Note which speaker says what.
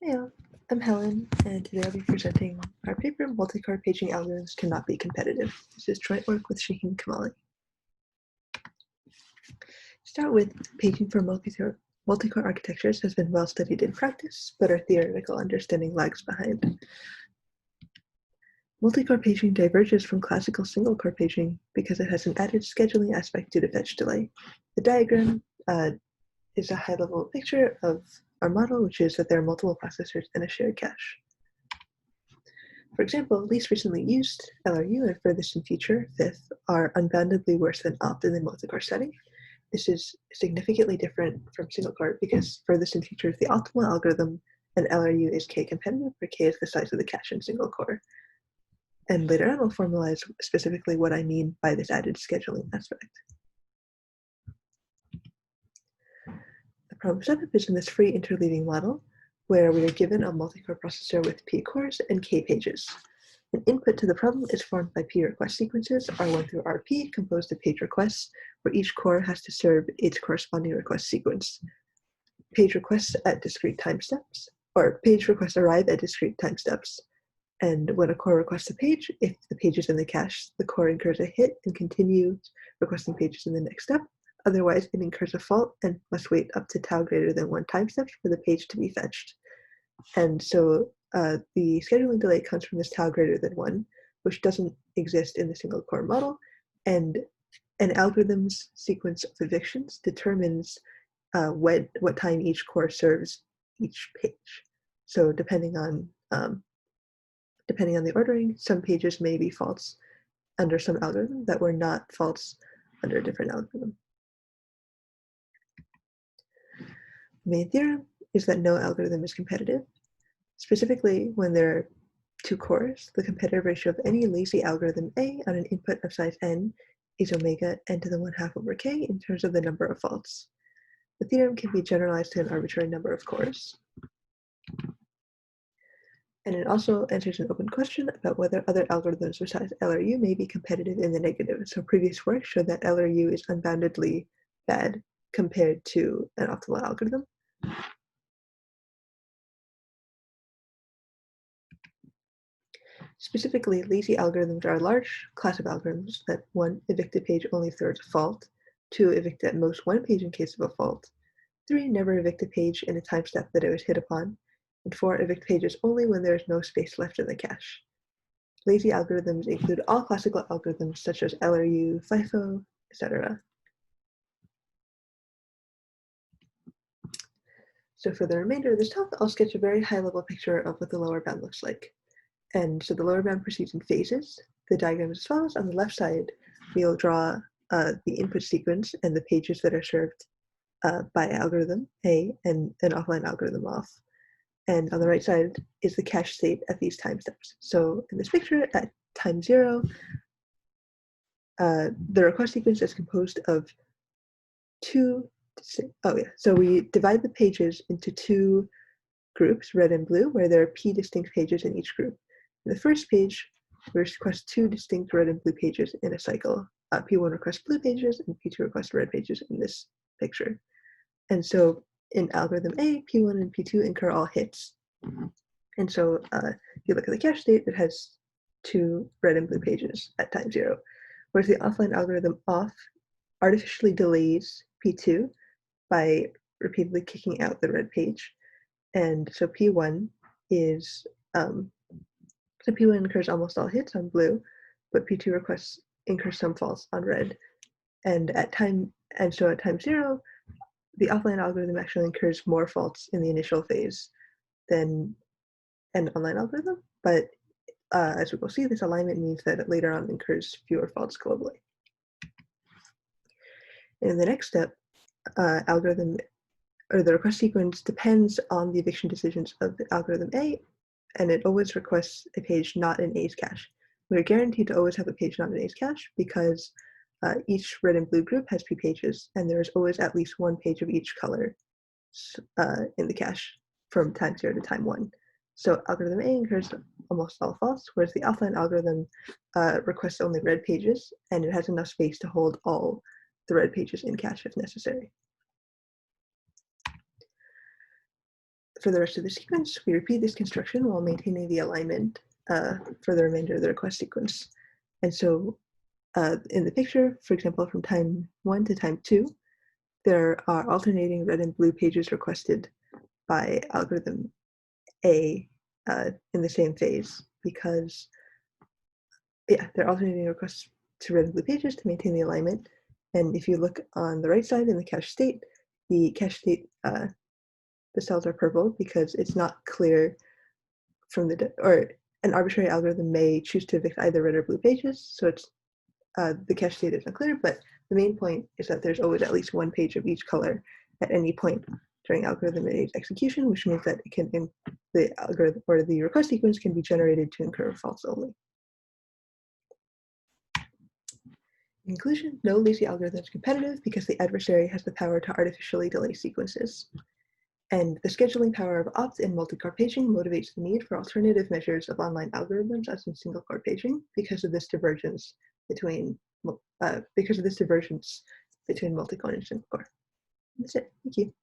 Speaker 1: Hey, I'm Helen, and today I'll be presenting our paper, Multicore Paging Algorithms Cannot Be Competitive. This is joint work with Shahin and Kamali. Start with paging for multicore architectures has been well studied in practice, but our theoretical understanding lags behind. Multicore paging diverges from classical single-core paging because it has an added scheduling aspect due to fetch delay. The diagram is a high-level picture of our model, which is that there are multiple processors in a shared cache. For example, least recently used, LRU, and furthest in future, fifth, are unboundedly worse than opt in the multicore setting. This is significantly different from single core because furthest in future is the optimal algorithm and LRU is K competitive, where K is the size of the cache in single core. And later on, I'll formalize specifically what I mean by this added scheduling aspect. The problem setup is in this free interleaving model, where we are given a multicore processor with P cores and K pages. An input to the problem is formed by P request sequences, R1 through RP, composed of page requests, where each core has to serve its corresponding request sequence. Page requests at discrete time steps, or page requests arrive at discrete time steps. And when a core requests a page, if the page is in the cache, the core incurs a hit and continues requesting pages in the next step. Otherwise, it incurs a fault and must wait up to tau greater than 1 time step for the page to be fetched. And so the scheduling delay comes from this tau greater than 1, which doesn't exist in the single core model. And an algorithm's sequence of evictions determines what time each core serves each page. So depending on the ordering, some pages may be faults under some algorithm that were not faults under a different algorithm. The main theorem is that no algorithm is competitive. Specifically, when there are two cores, the competitive ratio of any lazy algorithm A on an input of size n is omega n to the 1/2 over k in terms of the number of faults. The theorem can be generalized to an arbitrary number of cores. And it also answers an open question about whether other algorithms besides LRU may be competitive in the negative. So previous work showed that LRU is unboundedly bad compared to an optimal algorithm. Specifically, lazy algorithms are a large class of algorithms that 1, evict a page only if there is a fault, 2, evict at most 1 page in case of a fault, 3, never evict a page in a time step that it was hit upon, and 4, evict pages only when there is no space left in the cache. Lazy algorithms include all classical algorithms such as LRU, FIFO, etc. So for the remainder of this talk, I'll sketch a very high-level picture of what the lower bound looks like. And so the lower bound proceeds in phases. The diagram is as follows. On the left side, we'll draw the input sequence and the pages that are served by algorithm A and an offline algorithm off. And on the right side is the cache state at these time steps. So in this picture, at time 0, the request sequence is composed of so we divide the pages into 2 groups, red and blue, where there are P distinct pages in each group. In the first page, we request 2 distinct red and blue pages in a cycle. P1 requests blue pages and P2 requests red pages in this picture. And so in algorithm A, P1 and P2 incur all hits. And so if you look at the cache state, it has 2 red and blue pages at time 0, whereas the offline algorithm off artificially delays P2 by repeatedly kicking out the red page. And so P1 is so P1 incurs almost all hits on blue, but P2 requests incur some faults on red. And so at time 0, the offline algorithm actually incurs more faults in the initial phase than an online algorithm. But as we will see, this alignment means that it later on incurs fewer faults globally. And in the next step, the request sequence depends on the eviction decisions of the algorithm A, and it always requests a page not in A's cache. We're guaranteed to always have a page not in A's cache because each red and blue group has P pages, and there is always at least 1 page of each color in the cache from time 0 to time 1. So algorithm A incurs almost all faults, whereas the offline algorithm requests only red pages, and it has enough space to hold all the red pages in cache if necessary. for the rest of the sequence, we repeat this construction while maintaining the alignment for the remainder of the request sequence. And so in the picture, for example, from time 1 to time 2, there are alternating red and blue pages requested by algorithm A in the same phase, because they're alternating requests to red and blue pages to maintain the alignment. And if you look on the right side in the cache state, the cells are purple because it's not clear from or an arbitrary algorithm may choose to evict either red or blue pages, so it's the cache state isn't clear, but the main point is that there's always at least one page of each color at any point during algorithm A's execution, which means that the algorithm or the request sequence can be generated to incur false only. In conclusion, no lazy algorithm is competitive because the adversary has the power to artificially delay sequences. And the scheduling power of opt and multi-core paging motivates the need for alternative measures of online algorithms as in single-core paging because of this divergence between multi-core and single-core. That's it. Thank you.